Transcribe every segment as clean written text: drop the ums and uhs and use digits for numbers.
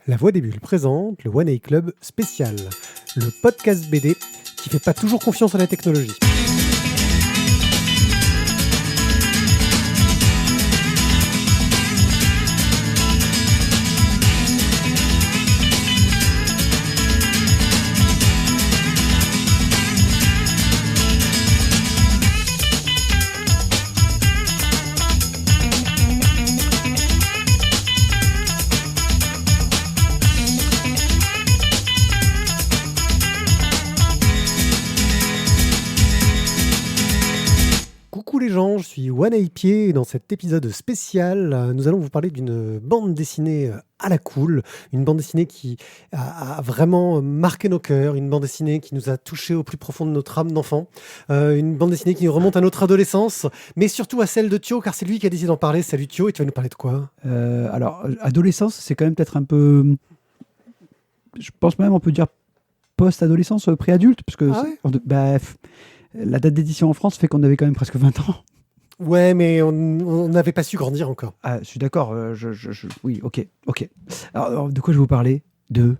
La Voix des Bulles présente le One A Club spécial, le podcast BD qui fait pas toujours confiance à la technologie. Coucou les gens, je suis One A Pied et dans cet épisode spécial, nous allons vous parler d'une bande dessinée à la cool, une bande dessinée qui a vraiment marqué nos cœurs, une bande dessinée qui nous a touchés au plus profond de notre âme d'enfant, une bande dessinée qui remonte à notre adolescence, mais surtout à celle de Thio, car c'est lui qui a décidé d'en parler. Salut Thio, et tu vas nous parler de quoi ? Alors, adolescence, c'est quand même peut-être un peu... Je pense même on peut dire post-adolescence, pré-adulte, parce que la date d'édition en France fait qu'on avait quand même presque 20 ans. Ouais, mais on n'avait pas su grandir encore. Ah, je suis d'accord, oui, ok. Alors, de quoi je vais vous parler ? De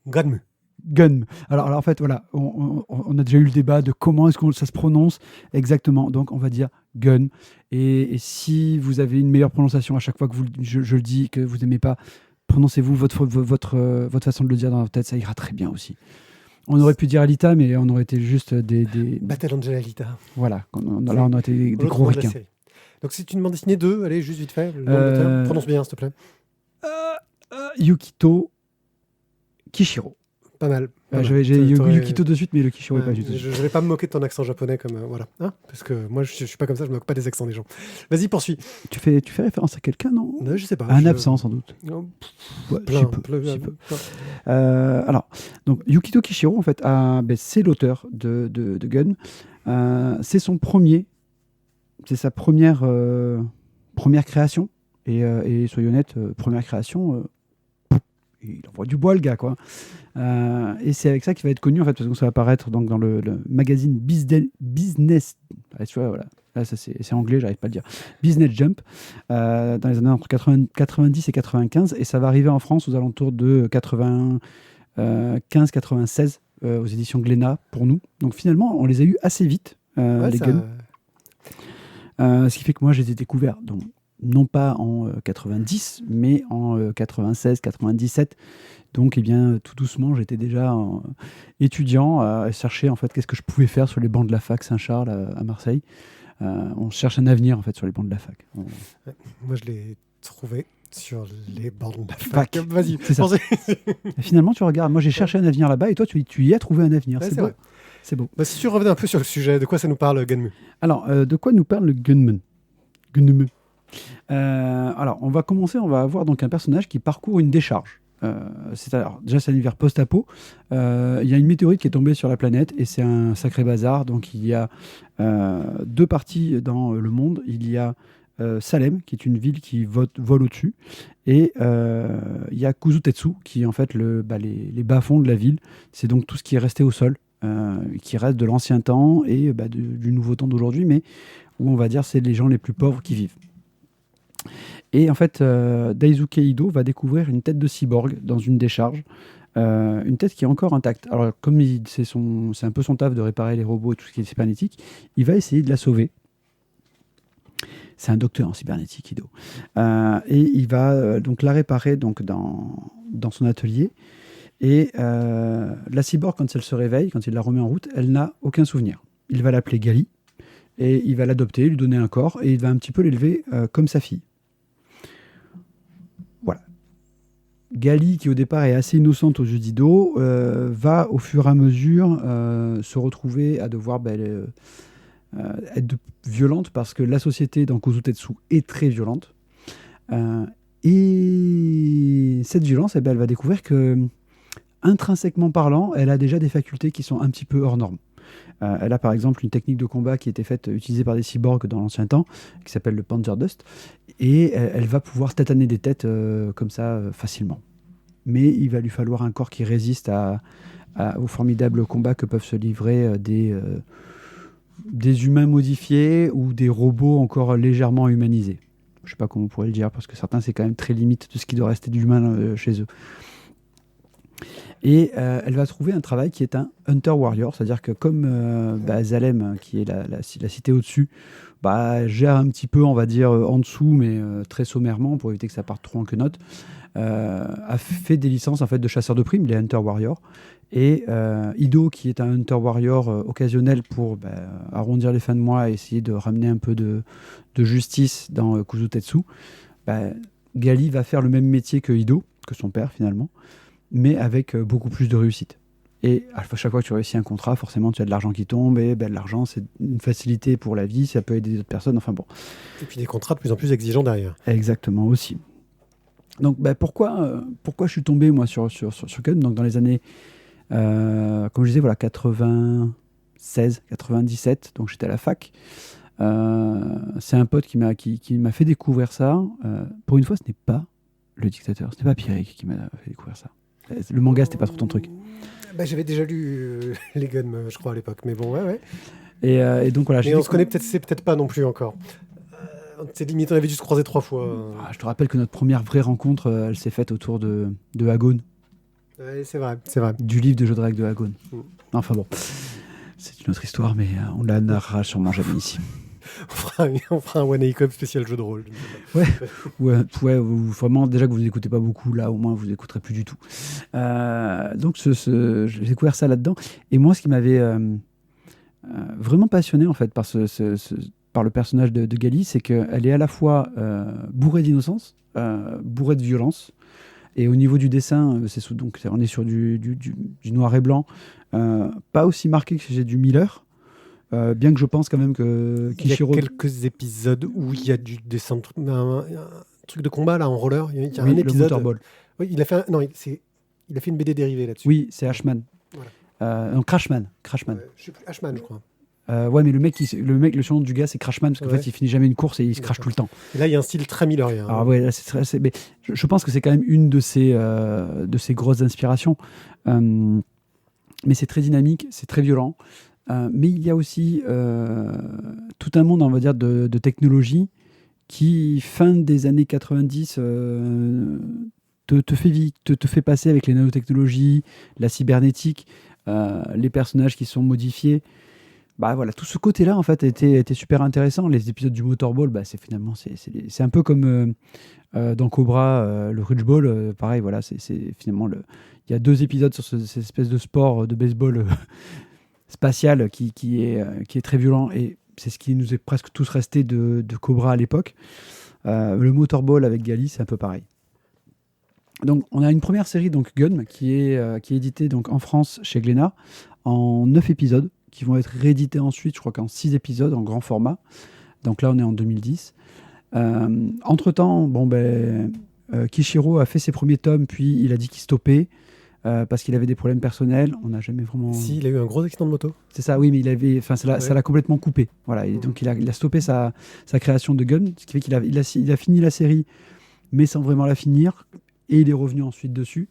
Gunm. Gunm. Alors, en fait, voilà, on a déjà eu le débat de comment est-ce que ça se prononce exactement. Donc, on va dire Gun. Et si vous avez une meilleure prononciation à chaque fois que je le dis, que vous n'aimez pas, prononcez-vous votre façon de le dire dans votre tête, ça ira très bien aussi. On aurait pu dire Alita, mais on aurait été juste des... Battle Angel Alita. Voilà, là on aurait été des gros ricains. Donc c'est une bande dessinée de, allez, juste vite fait, le nom de l'auteur. Prononce bien, s'il te plaît. Yukito Kishiro. Pas mal. J'ai Yukito de suite, mais le Kishiro n'est pas du tout. Je vais pas me moquer de ton accent japonais comme voilà, hein, parce que moi je suis pas comme ça, je me moque pas des accents des gens. Vas-y, poursuis. Tu fais référence à quelqu'un, non ? Je sais pas. Un absent sans doute. Alors, donc Yukito Kishiro en fait, c'est l'auteur de Gun. C'est son premier, c'est sa première création et soyons honnêtes, première création. Il envoie du bois le gars quoi. Et c'est avec ça qu'il va être connu en fait parce que ça va apparaître donc dans le magazine Business. Tu vois, voilà. Là ça c'est anglais, j'arrive pas à le dire. Business Jump dans les années entre 90 et 95 et ça va arriver en France aux alentours de 95-96 aux éditions Glénat pour nous. Donc finalement on les a eu assez vite les Gun. Ce qui fait que moi je les ai découverts donc non pas en 90, mais en 96, 97. Donc, tout doucement, j'étais déjà étudiant à chercher en fait qu'est-ce que je pouvais faire sur les bancs de la fac Saint-Charles à Marseille. On cherche un avenir en fait sur les bancs de la fac. Moi, je l'ai trouvé sur les bancs de la fac. Vas-y, c'est ça. Finalement, tu regardes. Moi, j'ai cherché un avenir là-bas et toi, tu y as trouvé un avenir. Ouais, c'est beau. Vrai. C'est beau. Si tu revenais un peu sur le sujet, de quoi ça nous parle, Gunmu ? Alors, de quoi nous parle le Gunman ? Alors, on va avoir donc un personnage qui parcourt une décharge. Déjà, c'est un univers post-apo. Il y a une météorite qui est tombée sur la planète et c'est un sacré bazar. Donc, il y a deux parties dans le monde. Il y a Salem, qui est une ville qui vole au-dessus. Et il y a Kuzutetsu, qui est en fait les bas-fonds de la ville. C'est donc tout ce qui est resté au sol, qui reste de l'ancien temps et du nouveau temps d'aujourd'hui, mais où on va dire c'est les gens les plus pauvres qui vivent. Et en fait, Daisuke Ido va découvrir une tête de cyborg dans une décharge, une tête qui est encore intacte. Alors, comme c'est un peu son taf de réparer les robots et tout ce qui est cybernétique, il va essayer de la sauver. C'est un docteur en cybernétique, Ido. Et il va donc la réparer donc, dans son atelier. Et la cyborg, quand elle se réveille, quand il la remet en route, elle n'a aucun souvenir. Il va l'appeler Gali. Et il va l'adopter, lui donner un corps, et il va un petit peu l'élever comme sa fille. Voilà. Gali, qui au départ est assez innocente aux yeux d'Ido, va au fur et à mesure se retrouver à devoir être violente, parce que la société dans Kuzutetsu est très violente. Et cette violence, elle va découvrir que, intrinsèquement parlant, elle a déjà des facultés qui sont un petit peu hors normes. Elle a par exemple une technique de combat qui était utilisée par des cyborgs dans l'ancien temps, qui s'appelle le Panzerdust, et elle va pouvoir tataner des têtes comme ça facilement. Mais il va lui falloir un corps qui résiste aux formidables combats que peuvent se livrer des humains modifiés ou des robots encore légèrement humanisés. Je sais pas comment on pourrait le dire, parce que certains, c'est quand même très limite de ce qui doit rester d'humain chez eux. Et elle va trouver un travail qui est un Hunter Warrior, c'est-à-dire que comme Zalem, qui est la cité au-dessus, gère un petit peu, on va dire, en dessous, mais très sommairement, pour éviter que ça parte trop en quenotte, a fait des licences en fait, de chasseurs de primes, les Hunter Warrior. Et Ido, qui est un Hunter Warrior occasionnel pour arrondir les fins de mois et essayer de ramener un peu de justice dans Kuzutetsu, Gali va faire le même métier que Ido, que son père finalement, mais avec beaucoup plus de réussite. Et à chaque fois que tu réussis un contrat, forcément tu as de l'argent qui tombe, et l'argent c'est une facilité pour la vie, ça peut aider d'autres personnes, enfin bon. Et puis des contrats de plus en plus exigeants derrière. Exactement, aussi. Donc pourquoi je suis tombé moi sur Gun, donc dans les années, comme je disais, voilà, 96, 97, donc j'étais à la fac. C'est un pote qui m'a fait découvrir ça. Pour une fois, ce n'est pas le dictateur, ce n'est pas Pierrick qui m'a fait découvrir ça. Le manga, c'était pas trop ton truc. J'avais déjà lu les Guns, je crois, à l'époque. Mais bon, ouais. Et donc voilà. Mais on se connaît peut-être pas non plus encore. C'est limite, on avait dû se croiser 3 fois. Je te rappelle que notre première vraie rencontre, elle s'est faite autour de Hagon. Ouais, c'est vrai. Du livre de jeu de règles de Hagon. Enfin bon, c'est une autre histoire, mais on la narrera sûrement jamais ici. On fera un One A Club spécial jeu de rôle. Ouais, vraiment, déjà que vous n'écoutez pas beaucoup, là, au moins, vous n'écouterez plus du tout. Donc, j'ai découvert ça là-dedans. Et moi, ce qui m'avait vraiment passionné, en fait, par le personnage de Gali, c'est qu'elle est à la fois bourrée d'innocence, bourrée de violence. Et au niveau du dessin, on est sur du noir et blanc, pas aussi marqué que j'ai du Miller. Bien que je pense quand même que Kishiro... Il y a quelques épisodes où il y a du dessin, un truc de combat là en roller. Il y a un épisode. Le Motorball. Oui, il a fait une BD dérivée là-dessus. Oui, c'est Ashman. Voilà. Crashman. Je sais plus, Ashman, je crois. Ouais, mais le surnom du gars, c'est Crashman, parce qu'en fait, il finit jamais une course et il se crache tout le temps. Et là, il y a un style très millerien. Alors ouais, là, mais je pense que c'est quand même une de ses grosses inspirations. Mais c'est très dynamique, c'est très violent. Mais il y a aussi tout un monde, on va dire, de technologie qui, fin des années 90, te fait passer avec les nanotechnologies, la cybernétique, les personnages qui sont modifiés. Voilà, tout ce côté-là, en fait, était super intéressant. Les épisodes du Motorball, c'est un peu comme dans Cobra, le Ridge Ball. Pareil, voilà, c'est finalement il y a 2 épisodes sur cette espèce de sport de baseball spatial qui est très violent, et c'est ce qui nous est presque tous resté de Cobra à l'époque. Le Motorball avec Gali, c'est un peu pareil. Donc on a une première série, donc Gun, qui est éditée donc en France chez Glénat en 9 épisodes qui vont être réédités ensuite, je crois qu'en 6 épisodes en grand format. Donc là on est en 2010. Entre-temps, Kishiro a fait ses premiers tomes, puis il a dit qu'il stoppait parce qu'il avait des problèmes personnels. On n'a jamais vraiment... Si, il a eu un gros accident de moto. C'est ça, oui, mais ça l'a complètement coupé. Voilà, et donc il a stoppé sa création de Gun, ce qui fait qu'il a fini la série, mais sans vraiment la finir, et il est revenu ensuite dessus.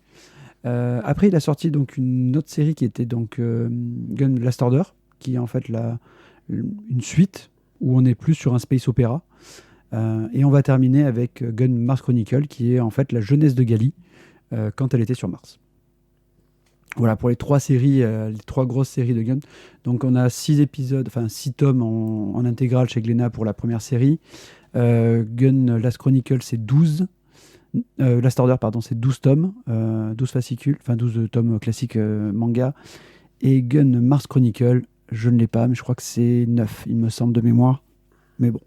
Après, il a sorti donc une autre série qui était donc Gun Last Order, qui est en fait une suite où on est plus sur un space opéra. Et on va terminer avec Gun Mars Chronicle, qui est en fait la jeunesse de Gali quand elle était sur Mars. Voilà pour les 3 séries, les 3 grosses séries de Gun. Donc on a 6 tomes en intégrale chez Glénat pour la première série. Gun Last Chronicle, c'est 12. Last Order, pardon, c'est 12 tomes, 12 fascicules, 12 tomes classiques manga. Et Gun Mars Chronicle, je ne l'ai pas, mais je crois que c'est 9, il me semble, de mémoire. Mais bon.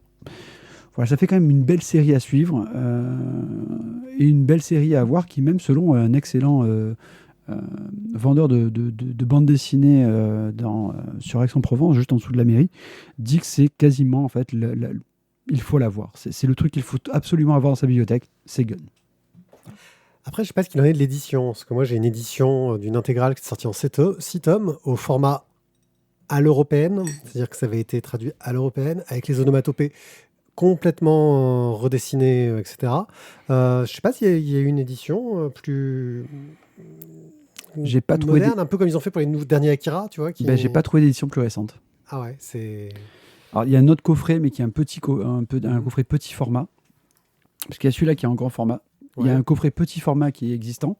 Voilà, ça fait quand même une belle série à suivre et une belle série à voir qui, même selon un excellent vendeur de bande dessinée sur Aix-en-Provence, juste en dessous de la mairie, dit que c'est quasiment, en fait, il faut l'avoir. C'est le truc qu'il faut absolument avoir dans sa bibliothèque, c'est Gun. Après, je ne sais pas ce qu'il en est de l'édition, parce que moi j'ai une édition d'une intégrale qui est sortie en 6 tomes au format à l'européenne, c'est-à-dire que ça avait été traduit à l'européenne avec les onomatopées complètement redessinées, etc. Je ne sais pas s'il y a eu une édition plus j'ai pas moderne, un peu comme ils ont fait pour les derniers Akira, tu vois. J'ai pas trouvé d'édition plus récente. Ah ouais, c'est... Alors il y a un autre coffret, mais qui est un coffret petit format. Parce qu'il y a celui-là qui est en grand format. Il y a Ouais. un coffret petit format qui est existant.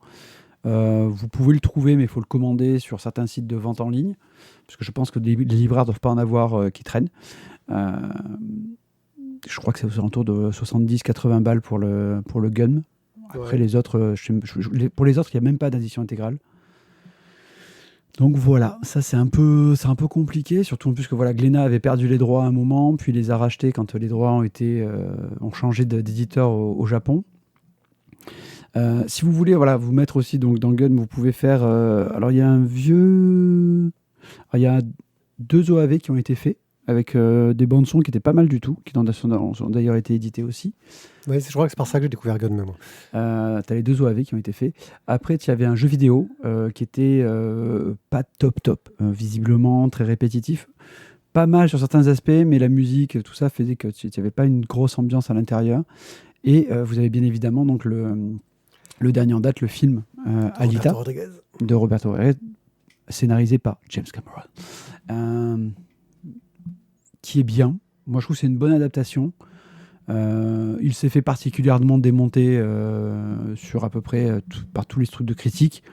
Vous pouvez le trouver, mais il faut le commander sur certains sites de vente en ligne. Parce que je pense que les libraires ne doivent pas en avoir qui traînent. Euh, je crois que c'est aux alentours de 70-80 balles pour le gun. Après, Ouais. les autres, pour les autres, il n'y a même pas d'édition intégrale. Donc voilà, ça c'est un peu compliqué, surtout en plus que voilà, Glénat avait perdu les droits à un moment, puis les a rachetés quand les droits ont changé d'éditeur au Japon. Si vous voulez voilà, vous mettre aussi donc, dans Gun, vous pouvez faire... alors il y a il y a 2 OAV qui ont été faits, avec des bandes son qui étaient pas mal du tout, qui ont d'ailleurs été édités aussi. Ouais, je crois que c'est par ça que j'ai découvert Gun, moi. T'as les 2 OAV qui ont été faits. Après, il y avait un jeu vidéo qui était pas top, visiblement très répétitif. Pas mal sur certains aspects, mais la musique, tout ça faisait que tu n'avais pas une grosse ambiance à l'intérieur. Et vous avez bien évidemment donc le dernier en date, le film Alita Roberto Rodriguez. de Roberto Rodriguez, scénarisé par James Cameron, qui est bien. Moi, je trouve que c'est une bonne adaptation. Il s'est fait particulièrement démonter sur à peu près par tous les trucs de critique.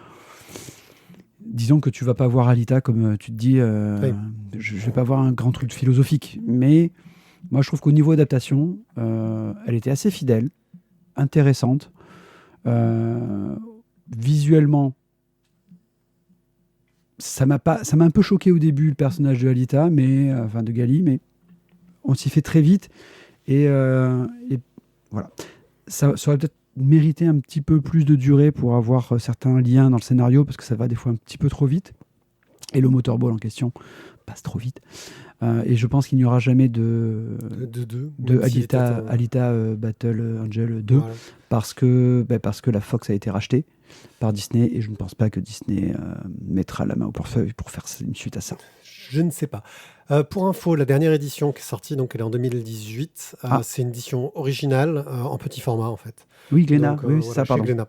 Disons que tu vas pas voir Alita comme tu te dis, Oui. je vais pas voir un grand truc philosophique. Mais moi, je trouve qu'au niveau adaptation, elle était assez fidèle, intéressante. Visuellement, ça m'a un peu choqué au début, le personnage de Alita, enfin de Gali, mais on s'y fait très vite. Et voilà. Ça aurait peut-être mérité un petit peu plus de durée pour avoir certains liens dans le scénario, parce que ça va des fois un petit peu trop vite. Et le motorball en question passe trop vite. Et je pense qu'il n'y aura jamais de Alita Battle Angel 2, Voilà. parce que la Fox a été rachetée par Disney, et je ne pense pas que Disney mettra la main au portefeuille pour faire une suite à ça. Je ne sais pas. Pour info, la dernière édition qui est sortie, donc elle est en 2018. C'est une édition originale en petit format en fait. Oui, Glénat, Donc, oui, voilà, c'est ça, chez pardon. Glénat.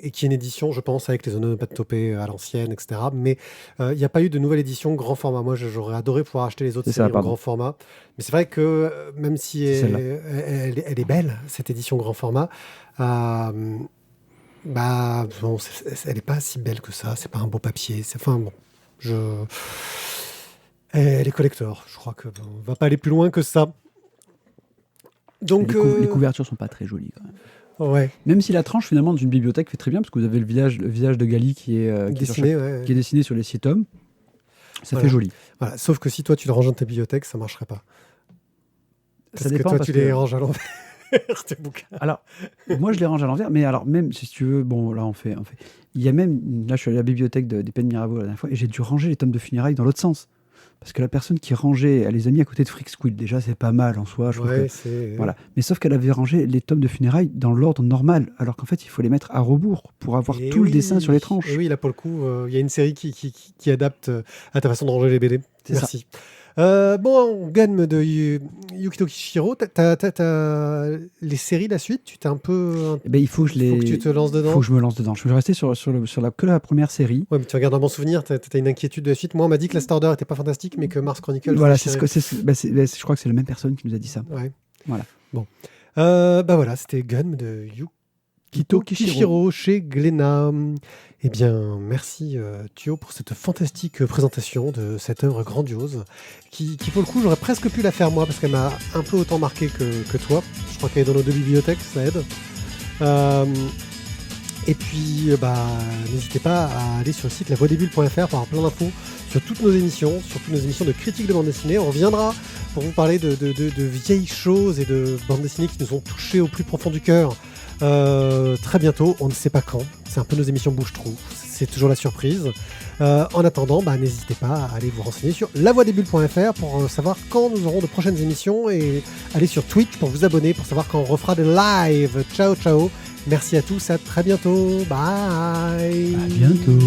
Et qui est une édition, je pense, avec les onomatopées à l'ancienne, etc. Mais il n'y a pas eu de nouvelle édition grand format. Moi, j'aurais adoré pouvoir acheter les autres C'est ça, séries en pardon. grand format. Mais c'est vrai que même si C'est celle-là. elle est belle, cette édition grand format, bah, bon, elle n'est pas si belle que ça. C'est pas un beau papier. Enfin, bon, elle est collector. Je crois que on va pas aller plus loin que ça. Donc, Les couvertures sont pas très jolies quand même. ouais, Même si la tranche finalement d'une bibliothèque fait très bien, parce que vous avez le visage de Gali qui est dessiné, ouais. qui est dessiné sur les 6 tomes. Ça Voilà. fait joli. Voilà. Sauf que si toi tu le ranges dans ta bibliothèque, ça marcherait pas. Ça Parce que dépend, toi parce tu que- les ranges à l'envers, tes bouquins. Alors, moi je les range à l'envers, mais alors même si tu veux, bon là on fait. Il y a même, là je suis allé à la bibliothèque des Peines Mirabeau la dernière fois, et j'ai dû ranger les tomes de funérailles dans l'autre sens. Parce que la personne qui rangeait, elle les a mis à côté de Freak Squill. Déjà c'est pas mal en soi, je trouve Ouais, que- c'est. Voilà. Mais sauf qu'elle avait rangé les tomes de funérailles dans l'ordre normal, alors qu'en fait il faut les mettre à rebours pour avoir Et tout le oui, dessin sur les tranches. Et oui, là pour le coup, il y a une série qui adapte à ta façon de ranger les BD. C'est Merci. Bon, Gun de Yukito Kishiro, t'as les séries, la suite, tu t'es un peu. Eh ben, il faut que tu te lances dedans. faut que je me lance dedans. Je suis resté que la première série. Ouais, mais tu regardes un bon souvenir, t'as une inquiétude de la suite. Moi, on m'a dit que Last Order était pas fantastique, mais que Mars Chronicle. Voilà, c'était je crois que c'est la même personne qui nous a dit ça. Ouais. Voilà. Bon. Bah voilà, c'était Gun de Yukito Kishiro chez Glénat. Eh bien, merci Thio pour cette fantastique présentation de cette œuvre grandiose qui pour le coup, j'aurais presque pu la faire moi parce qu'elle m'a un peu autant marqué que toi. Je crois qu'elle est dans nos 2 bibliothèques, ça aide. Et puis, n'hésitez pas à aller sur le site lavoidesbulles.fr pour avoir plein d'infos sur toutes nos émissions, surtout nos émissions de critique de bande dessinée. On reviendra pour vous parler de vieilles choses et de bandes dessinées qui nous ont touchés au plus profond du cœur. Très bientôt, on ne sait pas quand. C'est un peu nos émissions bouche-trou. C'est toujours la surprise. En attendant, n'hésitez pas à aller vous renseigner sur lavoidesbulles.fr pour savoir quand nous aurons de prochaines émissions et aller sur Twitch pour vous abonner pour savoir quand on refera des lives. Ciao, ciao. Merci à tous, à très bientôt. Bye. À bientôt.